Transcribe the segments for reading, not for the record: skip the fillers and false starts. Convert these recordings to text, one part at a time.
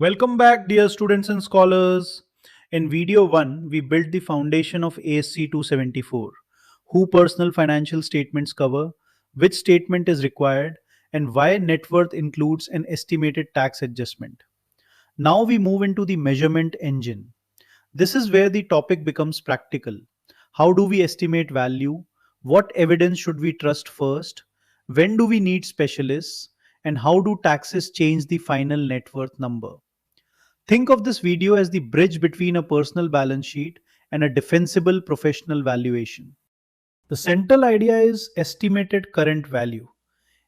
Welcome back, dear students and scholars. In video 1, we built the foundation of ASC 274. Who personal financial statements cover, which statement is required, and why net worth includes an estimated tax adjustment. Now we move into the measurement engine. This is where the topic becomes practical. How do we estimate value? What evidence should we trust first? When do we need specialists? And how do taxes change the final net worth number? Think of this video as the bridge between a personal balance sheet and a defensible professional valuation. The central idea is estimated current value.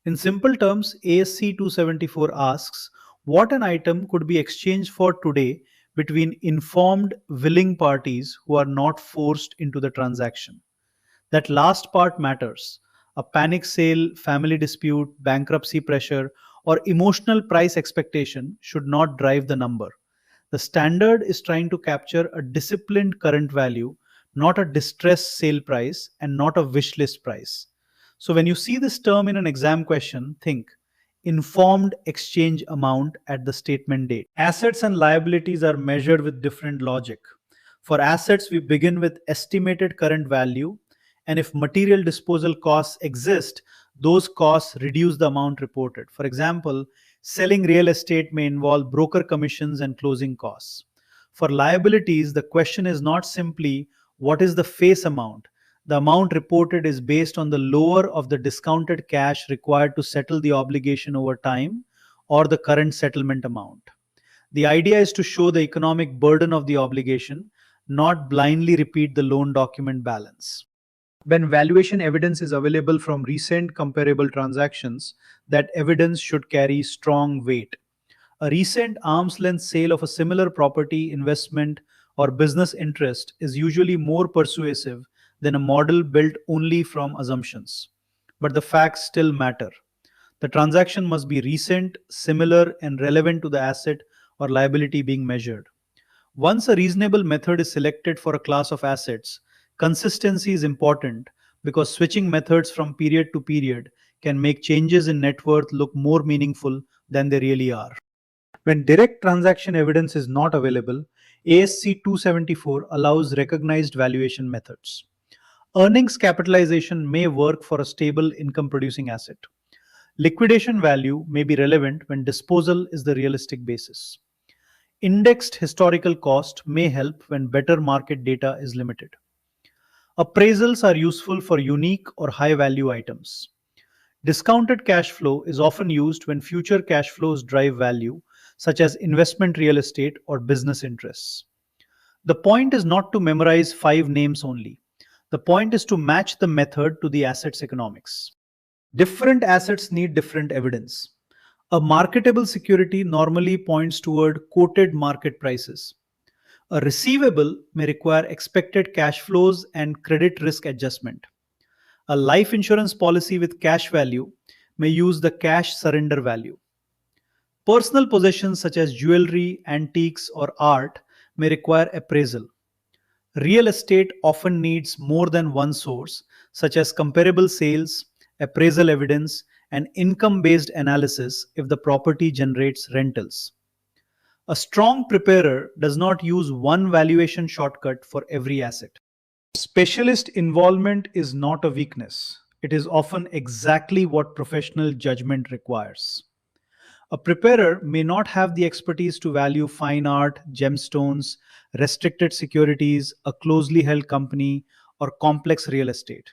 In simple terms, ASC 274 asks what an item could be exchanged for today between informed, willing parties who are not forced into the transaction. That last part matters. A panic sale, family dispute, bankruptcy pressure, or emotional price expectation should not drive the number. The standard is trying to capture a disciplined current value, not a distressed sale price and not a wish list price. So when you see this term in an exam question, think informed exchange amount at the statement date. Assets and liabilities are measured with different logic. For assets, we begin with estimated current value, and if material disposal costs exist, those costs reduce the amount reported. For example, selling real estate may involve broker commissions and closing costs. For liabilities, the question is not simply what is the face amount. The amount reported is based on the lower of the discounted cash required to settle the obligation over time or the current settlement amount. The idea is to show the economic burden of the obligation, not blindly repeat the loan document balance. When valuation evidence is available from recent comparable transactions, that evidence should carry strong weight. A recent arm's length sale of a similar property, investment, or business interest is usually more persuasive than a model built only from assumptions. But the facts still matter. The transaction must be recent, similar, and relevant to the asset or liability being measured. Once a reasonable method is selected for a class of assets, consistency is important because switching methods from period to period can make changes in net worth look more meaningful than they really are. When direct transaction evidence is not available, ASC 274 allows recognized valuation methods. Earnings capitalization may work for a stable income producing asset. Liquidation value may be relevant when disposal is the realistic basis. Indexed historical cost may help when better market data is limited. Appraisals are useful for unique or high value items. Discounted cash flow is often used when future cash flows drive value, such as investment real estate or business interests. The point is not to memorize 5 names only. The point is to match the method to the asset's economics. Different assets need different evidence. A marketable security normally points toward quoted market prices. A receivable may require expected cash flows and credit risk adjustment. A life insurance policy with cash value may use the cash surrender value. Personal possessions such as jewelry, antiques, or art may require appraisal. Real estate often needs more than one source, such as comparable sales, appraisal evidence, and income based analysis if the property generates rentals. A strong preparer does not use one valuation shortcut for every asset. Specialist involvement is not a weakness, it is often exactly what professional judgment requires. A preparer may not have the expertise to value fine art, gemstones, restricted securities, a closely held company, or complex real estate.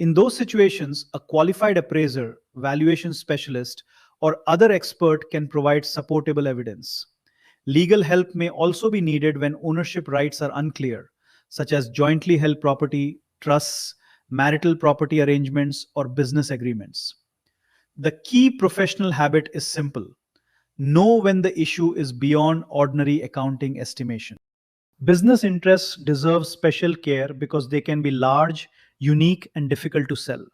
In those situations, a qualified appraiser, valuation specialist, or other expert can provide supportable evidence. Legal help may also be needed when ownership rights are unclear, such as jointly held property, trusts, marital property arrangements, or business agreements. The key professional habit is simple: know when the issue is beyond ordinary accounting estimation. Business interests deserve special care because they can be large, unique, and difficult to sell.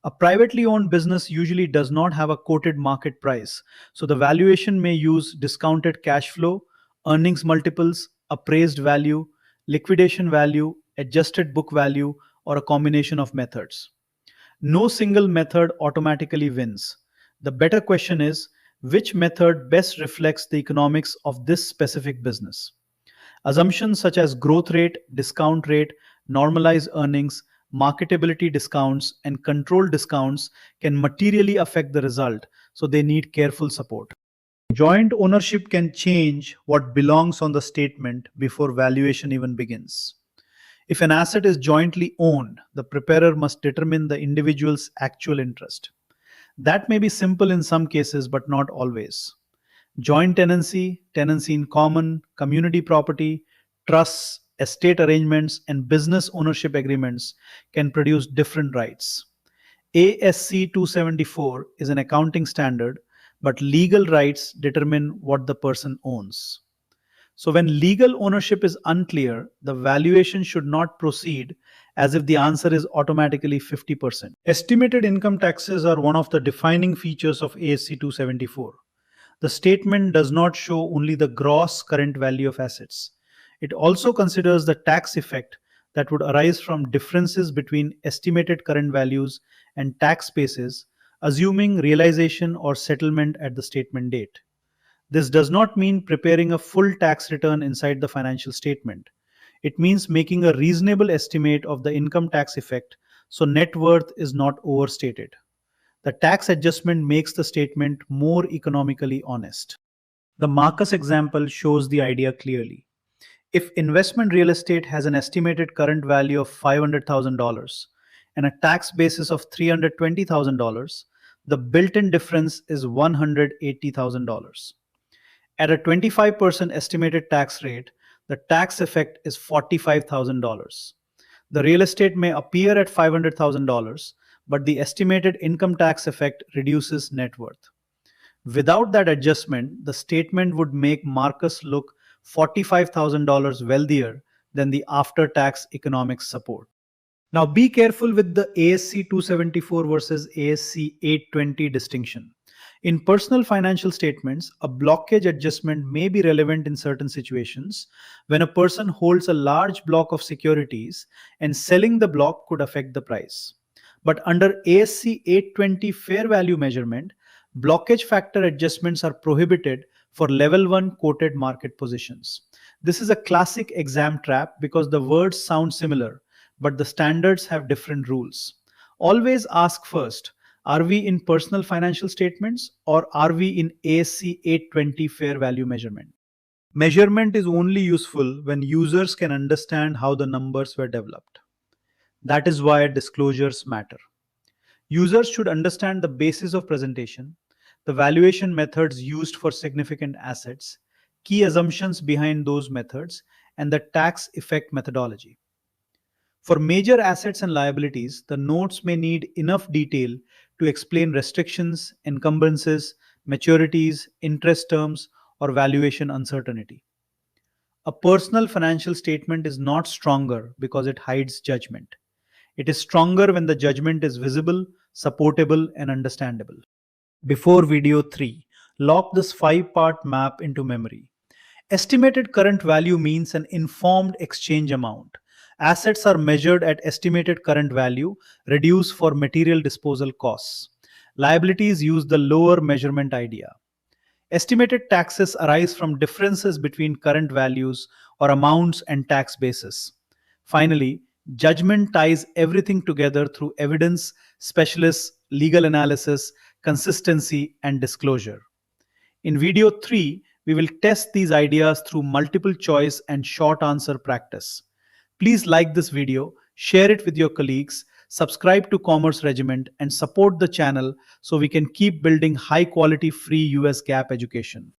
A privately owned business usually does not have a quoted market price, so the valuation may use discounted cash flow, earnings multiples, appraised value, liquidation value, adjusted book value, or a combination of methods. No single method automatically wins. The better question is, Which method best reflects the economics of this specific business? Assumptions such as growth rate, discount rate, normalized earnings, marketability discounts, and control discounts can materially affect the result, so they need careful support. Joint ownership can change what belongs on the statement before valuation even begins. If an asset is jointly owned, the preparer must determine the individual's actual interest. That may be simple in some cases, but not always. Joint tenancy, tenancy in common, community property, trusts, estate arrangements, and business ownership agreements can produce different rights. ASC 274 is an accounting standard, but legal rights determine what the person owns. So, when legal ownership is unclear, the valuation should not proceed as if the answer is automatically 50%. Estimated income taxes are one of the defining features of ASC 274. The statement does not show only the gross current value of assets. It also considers the tax effect that would arise from differences between estimated current values and tax bases, assuming realization or settlement at the statement date. This does not mean preparing a full tax return inside the financial statement. It means making a reasonable estimate of the income tax effect so net worth is not overstated. The tax adjustment makes the statement more economically honest. The Marcus example shows the idea clearly. If investment real estate has an estimated current value of $500,000 and a tax basis of $320,000, the built in difference is $180,000. At a 25% estimated tax rate, the tax effect is $45,000. The real estate may appear at $500,000, but the estimated income tax effect reduces net worth. Without that adjustment, the statement would make Marcus look $45,000 wealthier than the after tax economic support. Now be careful with the ASC 274 versus ASC 820 distinction. In personal financial statements, a blockage adjustment may be relevant in certain situations when a person holds a large block of securities and selling the block could affect the price. But under ASC 820 fair value measurement, blockage factor adjustments are prohibited for level 1 quoted market positions. This is a classic exam trap because the words sound similar, but the standards have different rules. Always ask first, are we in personal financial statements or are we in ASC 820 fair value measurement? Measurement is only useful when users can understand how the numbers were developed. That is why disclosures matter. Users should understand the basis of presentation, the valuation methods used for significant assets, key assumptions behind those methods, and the tax effect methodology. For major assets and liabilities, the notes may need enough detail to explain restrictions, encumbrances, maturities, interest terms, or valuation uncertainty. A personal financial statement is not stronger because it hides judgment. It is stronger when the judgment is visible, supportable, and understandable. Before video 3, lock this 5-part map into memory. Estimated current value means an informed exchange amount. Assets are measured at estimated current value, reduced for material disposal costs. Liabilities use the lower measurement idea. Estimated taxes arise from differences between current values or amounts and tax basis. Finally, judgment ties everything together through evidence, specialists, legal analysis, consistency, and disclosure. In video 3, we will test these ideas through multiple choice and short answer practice. Please like this video, share it with your colleagues, subscribe to Commerce Regiment, and support the channel so we can keep building high quality free US GAAP education.